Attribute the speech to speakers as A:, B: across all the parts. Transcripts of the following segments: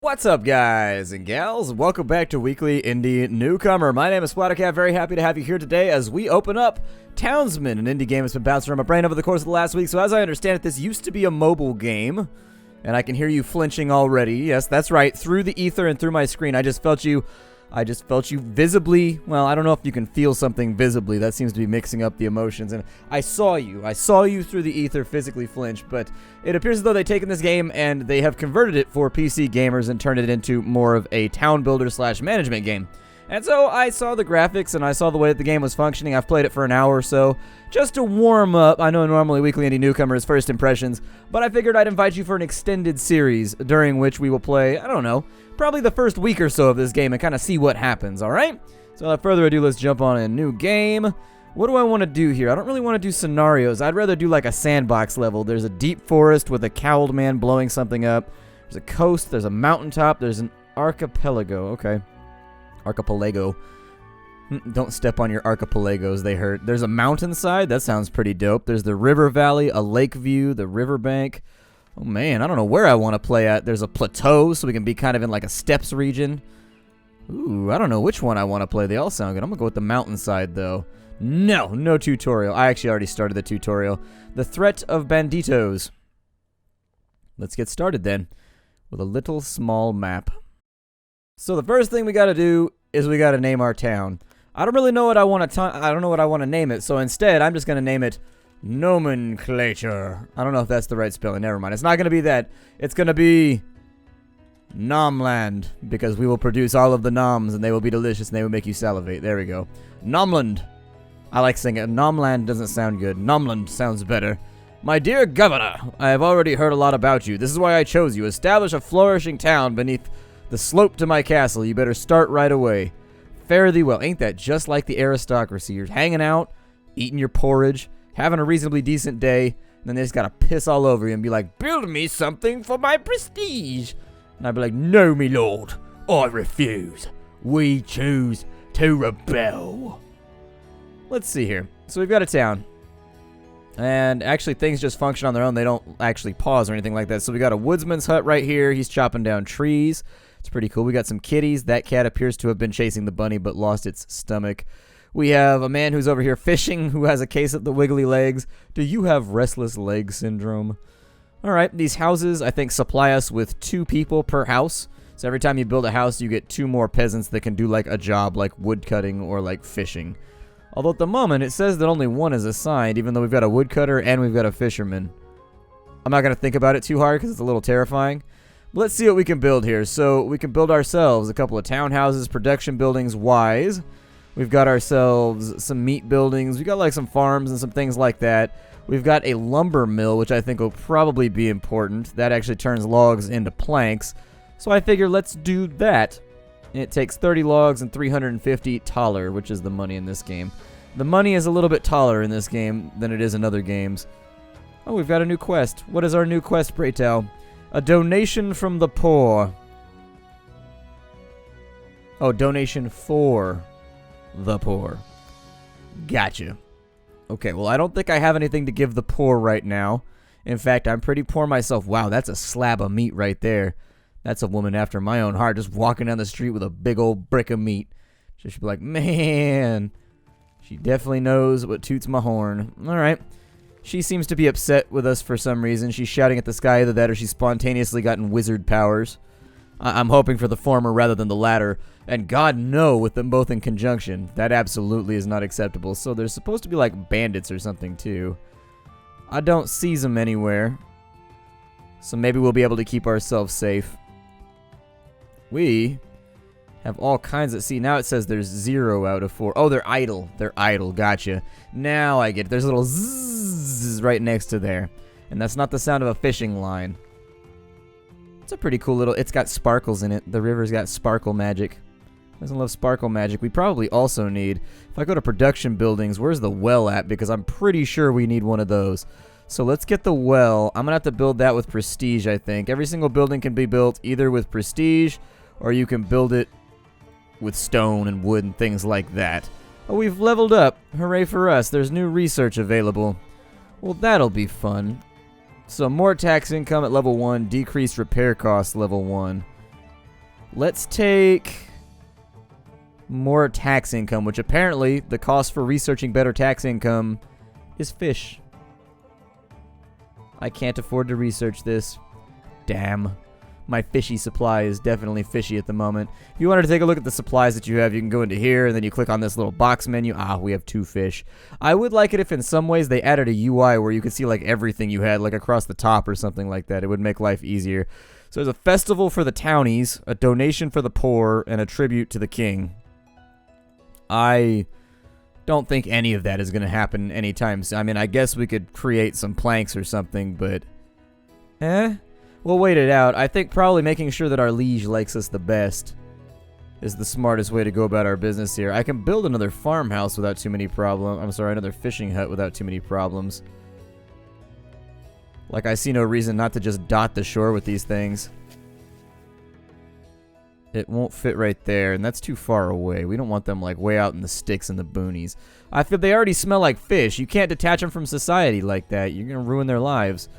A: What's up, guys and gals? Welcome back to Weekly Indie Newcomer. My name is Splattercat. Very happy to have you here today as we open up Townsmen, an indie game that's been bouncing around my brain over the course of the last week. So as I understand it, this used to be a mobile game, and I can hear you flinching already. Yes, that's right. Through the ether and through my screen, I just felt you visibly. Well, I don't know if you can feel something visibly. That seems to be mixing up the emotions. And I saw you through the ether physically flinch. But it appears as though they've taken this game and they have converted it for PC gamers and turned it into more of a town builder / management game. And so I saw the graphics and I saw the way that the game was functioning. I've played it for an hour or so just to warm up. I know normally Weekly Indie Newcomer is first impressions, but I figured I'd invite you for an extended series during which we will play, I don't know, probably the first week or so of this game and kind of see what happens, alright? So without further ado, let's jump on a new game. What do I want to do here? I don't really want to do scenarios. I'd rather do like a sandbox level. There's a deep forest with a cowled man blowing something up. There's a coast, there's a mountaintop, there's an archipelago. Okay. Archipelago. Don't step on your archipelagos, they hurt. There's a mountainside, that sounds pretty dope. There's the river valley, a lake view, the riverbank. Oh man, I don't know where I want to play at. There's a plateau, so we can be kind of in like a steppes region. Ooh, I don't know which one I want to play. They all sound good. I'm gonna go with the mountainside though. No tutorial. I actually already started the tutorial. The threat of banditos. Let's get started then with a little small map. So the first thing we got to do is we got to name our town. I don't really know what I want to name it. So instead, I'm just going to name it Nomenclature. I don't know if that's the right spelling. Never mind. It's not going to be that. It's going to be Nomland, because we will produce all of the noms and they will be delicious and they will make you salivate. There we go. Nomland. I like saying it. Nomland doesn't sound good. Nomland sounds better. My dear governor, I have already heard a lot about you. This is why I chose you. Establish a flourishing town beneath the slope to my castle. You better start right away. Fare thee well. Ain't that just like the aristocracy? You're hanging out, eating your porridge, having a reasonably decent day, and then they just gotta piss all over you and be like, build me something for my prestige. And I'd be like, no, me lord, I refuse. We choose to rebel. Let's see here. So we've got a town. And actually things just function on their own. They don't actually pause or anything like that. So we got a woodsman's hut right here. He's chopping down trees. It's pretty cool. We got some kitties. That cat appears to have been chasing the bunny but lost its stomach. We have a man who's over here fishing who has a case of the wiggly legs. Do you have restless leg syndrome? Alright, these houses I think supply us with 2 people per house. So every time you build a house you get 2 more peasants that can do like a job like wood cutting or like fishing. Although at the moment it says that only 1 is assigned, even though we've got a woodcutter and we've got a fisherman. I'm not going to think about it too hard because it's a little terrifying. Let's see what we can build here. So we can build ourselves a couple of townhouses, production buildings wise. We've got ourselves some meat buildings. We got like some farms and some things like that. We've got a lumber mill, which I think will probably be important. That actually turns logs into planks. So I figure let's do that. It takes 30 logs and 350 taller, which is the money in this game. The money is a little bit taller in this game than it is in other games. Oh, we've got a new quest. What is our new quest, pray tell? A donation from the poor. Oh, donation for the poor. Gotcha. Okay, well, I don't think I have anything to give the poor right now. In fact, I'm pretty poor myself. Wow, that's a slab of meat right there. That's a woman after my own heart, just walking down the street with a big old brick of meat. She should be like, man, she definitely knows what toots my horn. All right. She seems to be upset with us for some reason. She's shouting at the sky, either that or she's spontaneously gotten wizard powers. I'm hoping for the former rather than the latter. And God, no, with them both in conjunction. That absolutely is not acceptable. So there's supposed to be like bandits or something too. I don't see them anywhere. So maybe we'll be able to keep ourselves safe. We have all kinds of... See, now it says there's 0 out of 4. Oh, they're idle. They're idle. Gotcha. Now I get it. There's a little zzz right next to there. And that's not the sound of a fishing line. It's a pretty cool little... It's got sparkles in it. The river's got sparkle magic. Doesn't love sparkle magic. We probably also need... If I go to production buildings, where's the well at? Because I'm pretty sure we need one of those. So let's get the well. I'm going to have to build that with prestige, I think. Every single building can be built either with prestige... or you can build it with stone and wood and things like that. Oh, we've leveled up. Hooray for us. There's new research available. Well, that'll be fun. So more tax income at level 1, decreased repair costs level 1. Let's take more tax income, which apparently the cost for researching better tax income is fish. I can't afford to research this. Damn. My fishy supply is definitely fishy at the moment. If you wanted to take a look at the supplies that you have, you can go into here, and then you click on this little box menu. Ah, we have 2 fish. I would like it if in some ways they added a UI where you could see like everything you had, like across the top or something like that. It would make life easier. So there's a festival for the townies, a donation for the poor, and a tribute to the king. I don't think any of that is going to happen anytime soon. I mean, I guess we could create some planks or something, but... We'll wait it out. I think probably making sure that our liege likes us the best is the smartest way to go about our business here. I can build another farmhouse without too many problems. I'm sorry, another fishing hut without too many problems. Like, I see no reason not to just dot the shore with these things. It won't fit right there, and that's too far away. We don't want them, like, way out in the sticks and the boonies. I feel they already smell like fish. You can't detach them from society like that. You're going to ruin their lives.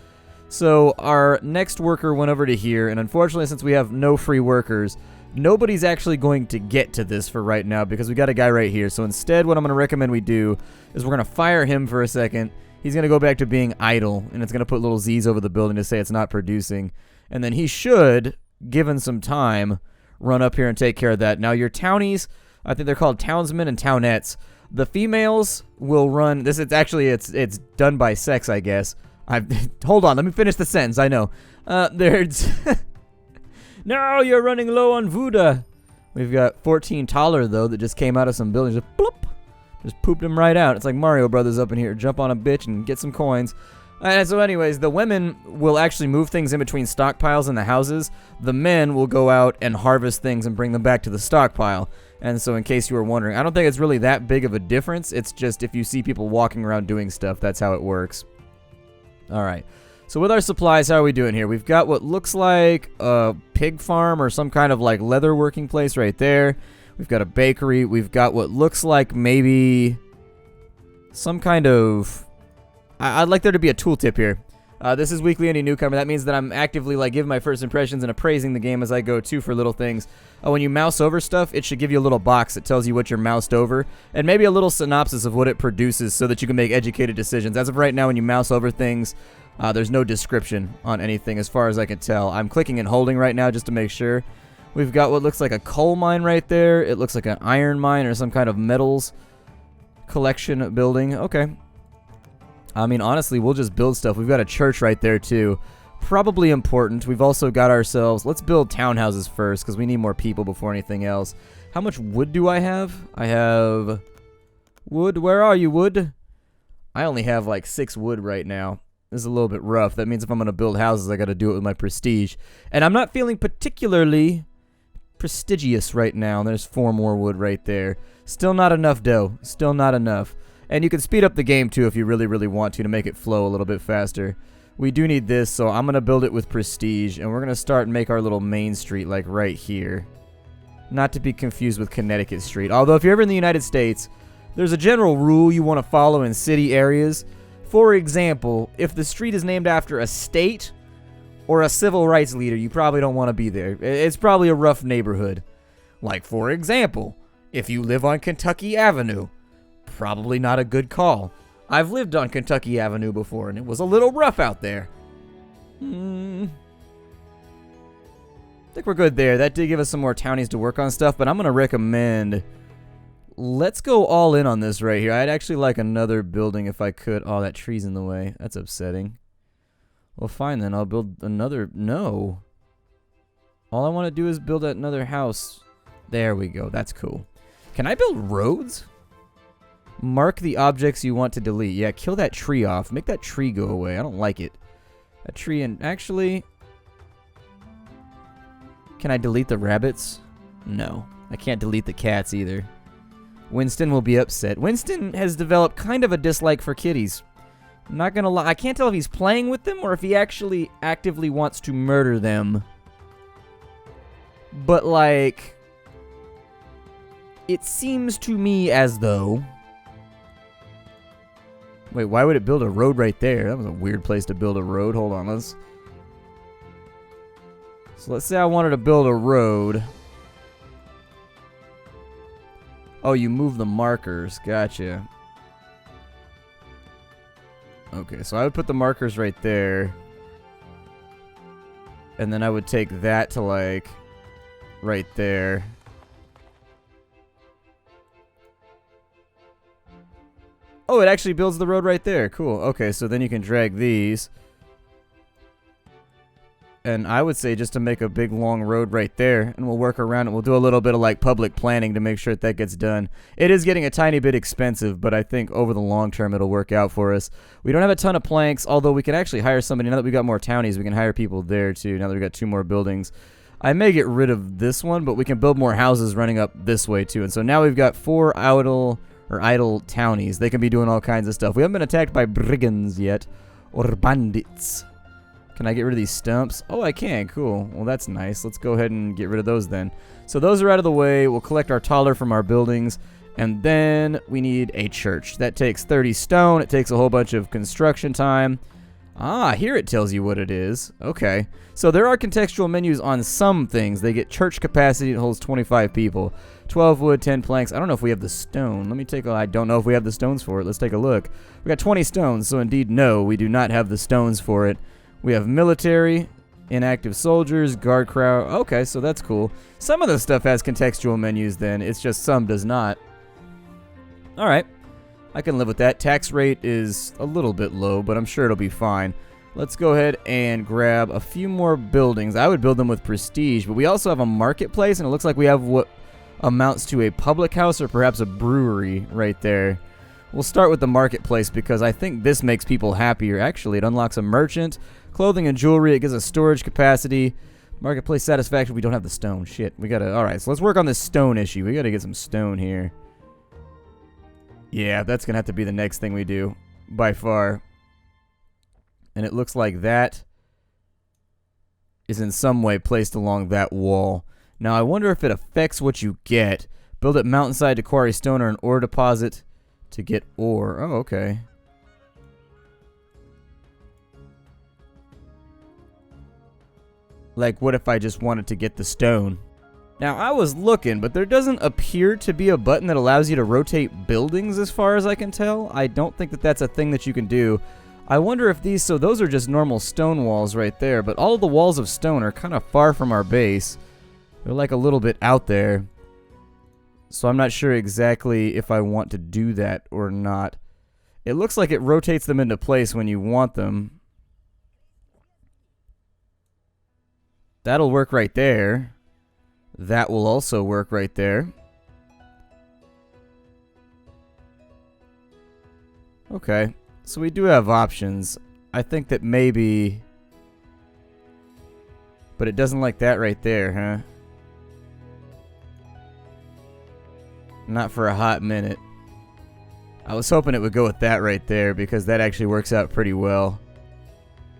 A: So our next worker went over to here, and unfortunately, since we have no free workers, nobody's actually going to get to this for right now because we got a guy right here. So instead, what I'm going to recommend we do is we're going to fire him for a second. He's going to go back to being idle, and it's going to put little Z's over the building to say it's not producing. And then he should, given some time, run up here and take care of that. Now, your townies, I think they're called townsmen and townettes. The females will run... This is actually, it's done by sex, I guess. Hold on, let me finish the sentence, I know. There's... No, you're running low on Voodoo. We've got 14 taller, though, that just came out of some buildings. Just bloop. Just pooped them right out. It's like Mario Brothers up in here. Jump on a bitch and get some coins. And so anyways, the women will actually move things in between stockpiles in the houses. The men will go out and harvest things and bring them back to the stockpile. And so in case you were wondering, I don't think it's really that big of a difference. It's just if you see people walking around doing stuff, that's how it works. All right. So with our supplies, how are we doing here? We've got what looks like a pig farm or some kind of like leather working place right there. We've got a bakery. We've got what looks like maybe some kind of... I'd like there to be a tooltip here. This is Weekly Indie Newcomer. That means that I'm actively like giving my first impressions and appraising the game as I go too for little things. When you mouse over stuff, it should give you a little box that tells you what you're moused over, and maybe a little synopsis of what it produces so that you can make educated decisions. As of right now, when you mouse over things, there's no description on anything as far as I can tell. I'm clicking and holding right now just to make sure. We've got what looks like a coal mine right there. It looks like an iron mine or some kind of metals collection building. Okay. I mean, honestly, we'll just build stuff. We've got a church right there, too. Probably important. We've also got ourselves... Let's build townhouses first, because we need more people before anything else. How much wood do I have? I have... Wood? Where are you, wood? I only have, like, 6 wood right now. This is a little bit rough. That means if I'm going to build houses, I got to do it with my prestige. And I'm not feeling particularly prestigious right now. There's 4 more wood right there. Still not enough dough. Still not enough. And you can speed up the game, too, if you really, really want to make it flow a little bit faster. We do need this, so I'm going to build it with prestige. And we're going to start and make our little main street, like, right here. Not to be confused with Connecticut Street. Although, if you're ever in the United States, there's a general rule you want to follow in city areas. For example, if the street is named after a state or a civil rights leader, you probably don't want to be there. It's probably a rough neighborhood. Like, for example, if you live on Kentucky Avenue, probably not a good call. I've lived on Kentucky Avenue before, and it was a little rough out there. I think we're good there. That did give us some more townies to work on stuff, but I'm going to recommend... Let's go all in on this right here. I'd actually like another building if I could. Oh, that tree's in the way. That's upsetting. Well, fine then. I'll build another... No. All I want to do is build another house. There we go. That's cool. Can I build roads? Mark the objects you want to delete. Yeah, kill that tree off. Make that tree go away. I don't like it. That tree and... Actually... Can I delete the rabbits? No. I can't delete the cats either. Winston will be upset. Winston has developed kind of a dislike for kitties. I'm not gonna lie. I can't tell if he's playing with them or if he actually actively wants to murder them. But, like... It seems to me as though... Wait, why would it build a road right there? That was a weird place to build a road. Hold on, let's... So let's say I wanted to build a road. Oh, you move the markers. Gotcha. Okay, so I would put the markers right there. And then I would take that to, like, right there. Oh, it actually builds the road right there. Cool. Okay, so then you can drag these. And I would say just to make a big long road right there, and we'll work around it. We'll do a little bit of like public planning to make sure that gets done. It is getting a tiny bit expensive, but I think over the long term it'll work out for us. We don't have a ton of planks, although we can actually hire somebody. Now that we got more townies, we can hire people there too, now that we got 2 more buildings. I may get rid of this one, but we can build more houses running up this way too. And so now we've got 4 idle townies. They can be doing all kinds of stuff. We haven't been attacked by brigands yet, or bandits. Can I get rid of these stumps? Oh, I can. Cool. Well, that's nice. Let's go ahead and get rid of those then. So those are out of the way. We'll collect our taller from our buildings. And then we need a church. That takes 30 stone. It takes a whole bunch of construction time. Ah, here it tells you what it is. Okay. So there are contextual menus on some things. They get church capacity. It holds 25 people. 12 wood, 10 planks. I don't know if we have the stone. Let me take a... I don't know if we have the stones for it. Let's take a look. We got 20 stones. So indeed, no, we do not have the stones for it. We have military, inactive soldiers, guard crowd. Okay, so that's cool. Some of the stuff has contextual menus then. It's just some does not. Alright. I can live with that. Tax rate is a little bit low, but I'm sure it'll be fine. Let's go ahead and grab a few more buildings. I would build them with prestige, but we also have a marketplace, and it looks like we have what amounts to a public house or perhaps a brewery right there. We'll start with the marketplace because I think this makes people happier. Actually, it unlocks a merchant, clothing and jewelry. It gives us storage capacity. Marketplace satisfaction. We don't have the stone. Shit. We gotta... Alright, so let's work on this stone issue. We gotta get some stone here. Yeah, that's gonna have to be the next thing we do. By far. And it looks like that is in some way placed along that wall. Now, I wonder if it affects what you get. Build it mountainside to quarry stone or an ore deposit to get ore. Oh, okay. Like, what if I just wanted to get the stone? Now, I was looking, but there doesn't appear to be a button that allows you to rotate buildings as far as I can tell. I don't think that that's a thing that you can do. I wonder if these... So those are just normal stone walls right there, but all of the walls of stone are kind of far from our base. They're like a little bit out there. So I'm not sure exactly if I want to do that or not. It looks like it rotates them into place when you want them. That'll work right there. That will also work right there. Okay. So we do have options. I think that maybe... But it doesn't like that right there, huh? Not for a hot minute. I was hoping it would go with that right there because that actually works out pretty well.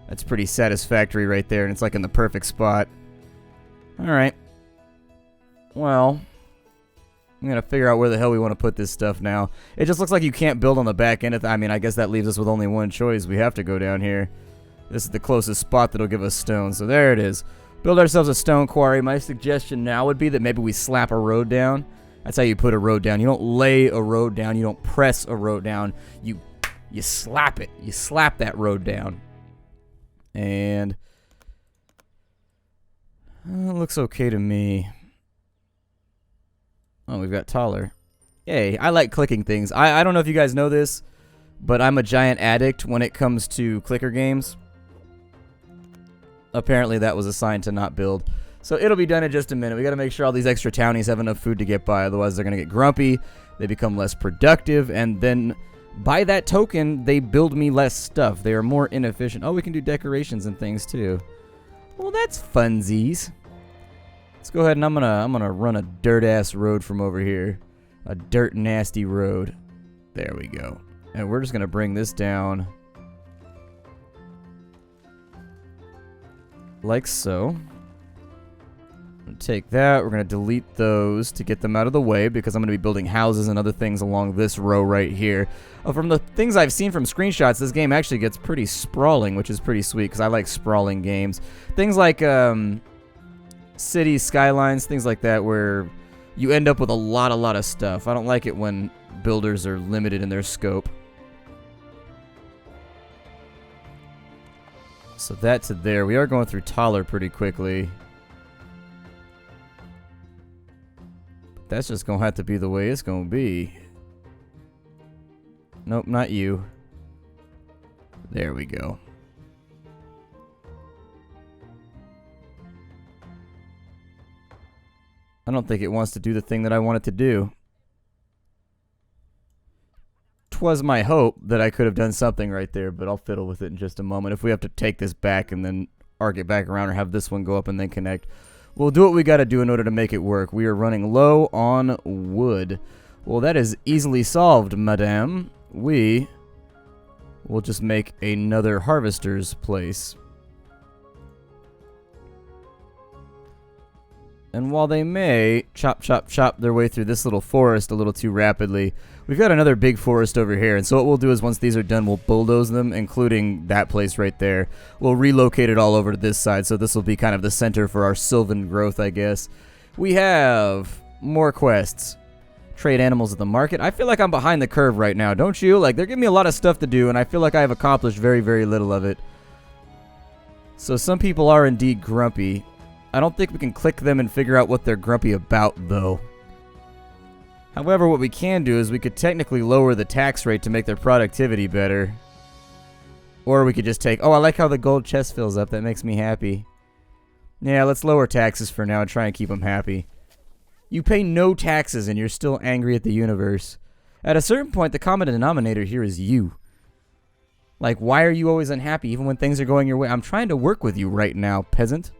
A: That's pretty satisfactory right there, and it's like in the perfect spot. Alright. Well, I'm going to figure out where the hell we want to put this stuff now. It just looks like you can't build on the back end. I mean, I guess that leaves us with only one choice. We have to go down here. This is the closest spot that'll give us stone, so there it is. Build ourselves a stone quarry. My suggestion now would be that maybe we slap a road down. That's how you put a road down. You don't lay a road down. You don't press a road down. You slap it. You slap that road down. And it looks okay to me. Oh, we've got taller. Yay, I like clicking things. I don't know if you guys know this, but I'm a giant addict when it comes to clicker games. Apparently that was a sign to not build. So it'll be done in just a minute. We got to make sure all these extra townies have enough food to get by. Otherwise, they're going to get grumpy. They become less productive. And then, by that token, they build me less stuff. They are more inefficient. Oh, we can do decorations and things, too. Well, that's funsies. Let's go ahead and I'm gonna run a dirt-ass road from over here. A dirt nasty road. There we go. And we're just going to bring this down. Like so. Take that. We're going to delete those to get them out of the way because I'm going to be building houses and other things along this row right here. From the things I've seen from screenshots, this game actually gets pretty sprawling, which is pretty sweet because I like sprawling games. Things like city skylines, things like that where you end up with a lot of stuff. I don't like it when builders are limited in their scope. So that to there. We are going through taller pretty quickly. That's just going to have to be the way it's going to be. Nope, not you. There we go. I don't think it wants to do the thing that I want it to do. 'Twas my hope that I could have done something right there, but I'll fiddle with it in just a moment. If we have to take this back and then arc it back around or have this one go up and then connect, we'll do what we got to do in order to make it work. We are running low on wood. Well, that is easily solved, madame. We will just make another harvester's place. And while they may chop their way through this little forest a little too rapidly, we've got another big forest over here. And so what we'll do is once these are done, we'll bulldoze them, including that place right there. We'll relocate it all over to this side, so this will be kind of the center for our sylvan growth, I guess. We have more quests. Trade animals at the market. I feel like I'm behind the curve right now, don't you? Like, they're giving me a lot of stuff to do, and I feel like I have accomplished very, very little of it. So some people are indeed grumpy. I don't think we can click them and figure out what they're grumpy about, though. However, what we can do is we could technically lower the tax rate to make their productivity better. Or we could just take... Oh, I like how the gold chest fills up. That makes me happy. Yeah, let's lower taxes for now and try and keep them happy. You pay no taxes and you're still angry at the universe. At a certain point, the common denominator here is you. Like, why are you always unhappy even when things are going your way? I'm trying to work with you right now, peasant.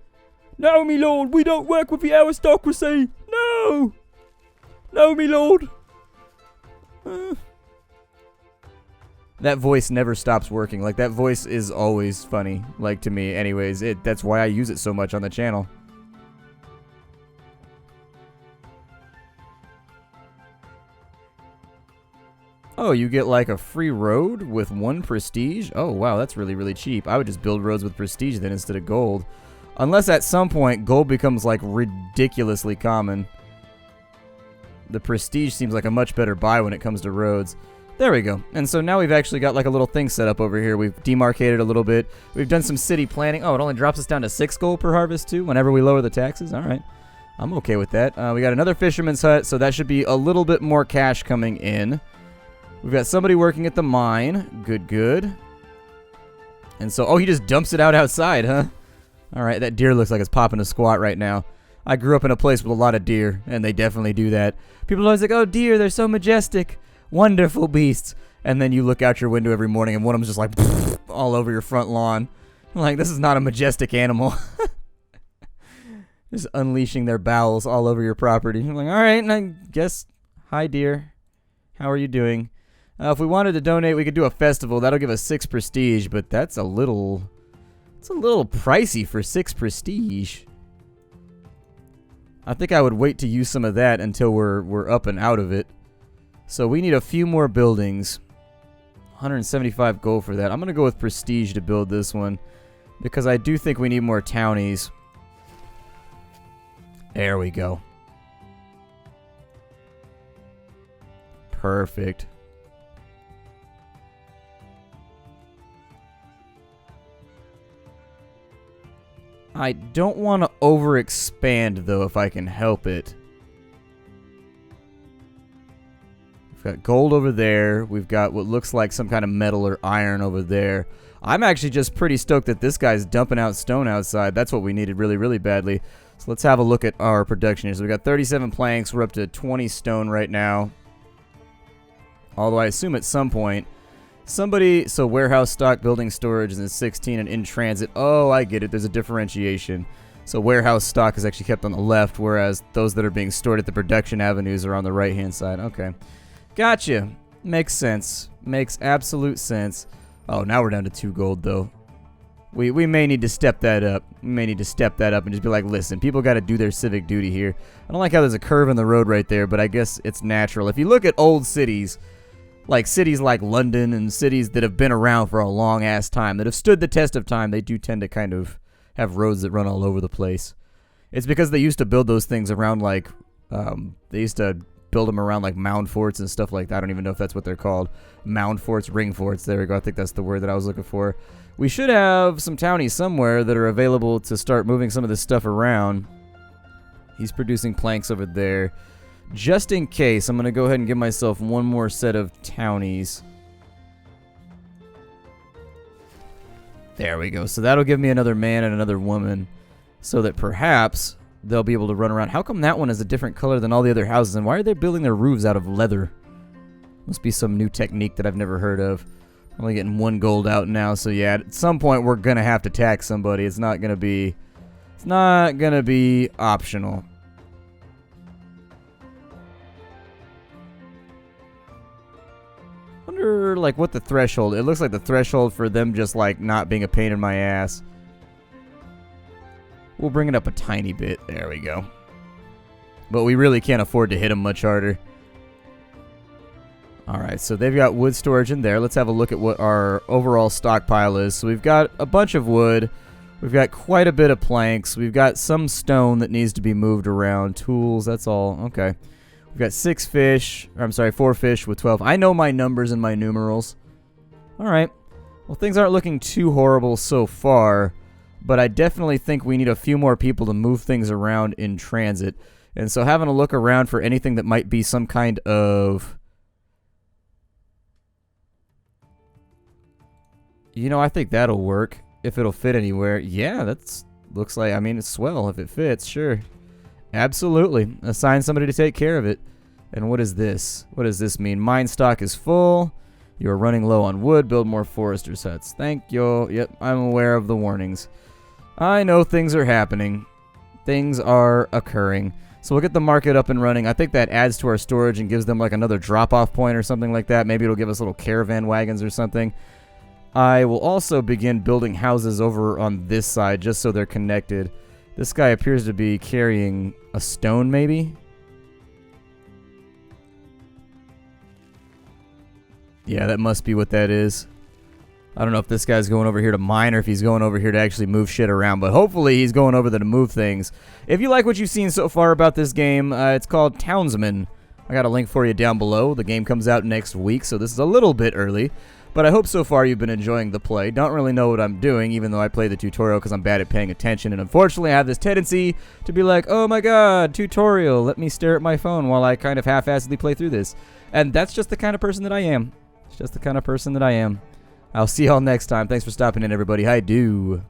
A: No, me lord, we don't work with the aristocracy. No! No, me lord. That voice never stops working. Like, that voice is always funny. Like, to me, anyways. That's why I use it so much on the channel. Oh, you get, like, a free road with 1 prestige? Oh, wow, that's really, really cheap. I would just build roads with prestige then instead of gold. Unless at some point, gold becomes, like, ridiculously common. The prestige seems like a much better buy when it comes to roads. There we go. And so now we've actually got, like, a little thing set up over here. We've demarcated a little bit. We've done some city planning. Oh, it only drops us down to 6 gold per harvest, too, whenever we lower the taxes? All right. I'm okay with that. We got another fisherman's hut, so that should be a little bit more cash coming in. We've got somebody working at the mine. Good, good. And so, oh, he just dumps it out outside, huh? All right, that deer looks like it's popping a squat right now. I grew up in a place with a lot of deer, and they definitely do that. People are always like, oh, deer, they're so majestic. Wonderful beasts. And then you look out your window every morning, and one of them's just like, all over your front lawn. I'm like, this is not a majestic animal. Just unleashing their bowels all over your property. I'm like, all right, and I guess, hi, deer. How are you doing? If we wanted to donate, we could do a festival. That'll give us 6 prestige, but that's a little... It's a little pricey for 6 prestige. I think I would wait to use some of that until we're up and out of it. So we need a few more buildings. 175 gold for that. I'm going to go with prestige to build this one, because I do think we need more townies. There we go. Perfect. I don't want to overexpand, though, if I can help it. We've got gold over there. We've got what looks like some kind of metal or iron over there. I'm actually just pretty stoked that this guy's dumping out stone outside. That's what we needed really, really badly. So let's have a look at our production here. So we've got 37 planks. We're up to 20 stone right now. Although I assume at some point... Somebody, so warehouse, stock, building, storage is in 16 and in transit. Oh, I get it. There's a differentiation. So warehouse stock is actually kept on the left, whereas those that are being stored at the production avenues are on the right-hand side. Okay. Gotcha. Makes sense. Makes absolute sense. Oh, now we're down to 2 gold, though. We may need to step that up. We may need to step that up and just be like, listen, people got to do their civic duty here. I don't like how there's a curve in the road right there, but I guess it's natural. If you look at old cities... Like cities like London and cities that have been around for a long-ass time, that have stood the test of time, they do tend to kind of have roads that run all over the place. It's because they used to build those things around, like, They used to build them around like mound forts and stuff like that. I don't even know if that's what they're called. Mound forts, ring forts. There we go. I think that's the word that I was looking for. We should have some townies somewhere that are available to start moving some of this stuff around. He's producing planks over there. Just in case, I'm going to go ahead and give myself one more set of townies. There we go. So that'll give me another man and another woman so that perhaps they'll be able to run around. How come that one is a different color than all the other houses? And why are they building their roofs out of leather? Must be some new technique that I've never heard of. I'm only getting 1 gold out now. So yeah, at some point we're going to have to tax somebody. It's not going to be optional. Wonder like what the threshold. It looks like the threshold for them just like not being a pain in my ass. We'll bring it up a tiny bit. There we go. But we really can't afford to hit them much harder. Alright, so they've got wood storage in there. Let's have a look at what our overall stockpile is. So we've got a bunch of wood. We've got quite a bit of planks. We've got some stone that needs to be moved around. Tools, that's all. Okay. We've got 6 fish. Or I'm sorry, 4 fish with 12. I know my numbers and my numerals. Alright. Well, things aren't looking too horrible so far. But I definitely think we need a few more people to move things around in transit. And so having a look around for anything that might be some kind of... You know, I think that'll work. If it'll fit anywhere. Yeah, that's... Looks like... I mean, it's swell. If it fits, sure. Absolutely. Assign somebody to take care of it. And what is this? What does this mean? Mine stock is full. You're running low on wood. Build more forester's huts. Thank you. Yep, I'm aware of the warnings. I know things are happening. Things are occurring. So we'll get the market up and running. I think that adds to our storage and gives them like another drop-off point or something like that. Maybe it'll give us little caravan wagons or something. I will also begin building houses over on this side just so they're connected. This guy appears to be carrying a stone, maybe? Yeah, that must be what that is. I don't know if this guy's going over here to mine or if he's going over here to actually move shit around, but hopefully he's going over there to move things. If you like what you've seen so far about this game, it's called Townsmen. I got a link for you down below. The game comes out next week, so this is a little bit early. But I hope so far you've been enjoying the play. Don't really know what I'm doing, even though I play the tutorial because I'm bad at paying attention. And unfortunately, I have this tendency to be like, oh my god, tutorial. Let me stare at my phone while I kind of half-assedly play through this. And that's just the kind of person that I am. It's just the kind of person that I am. I'll see y'all next time. Thanks for stopping in, everybody. Hi, do.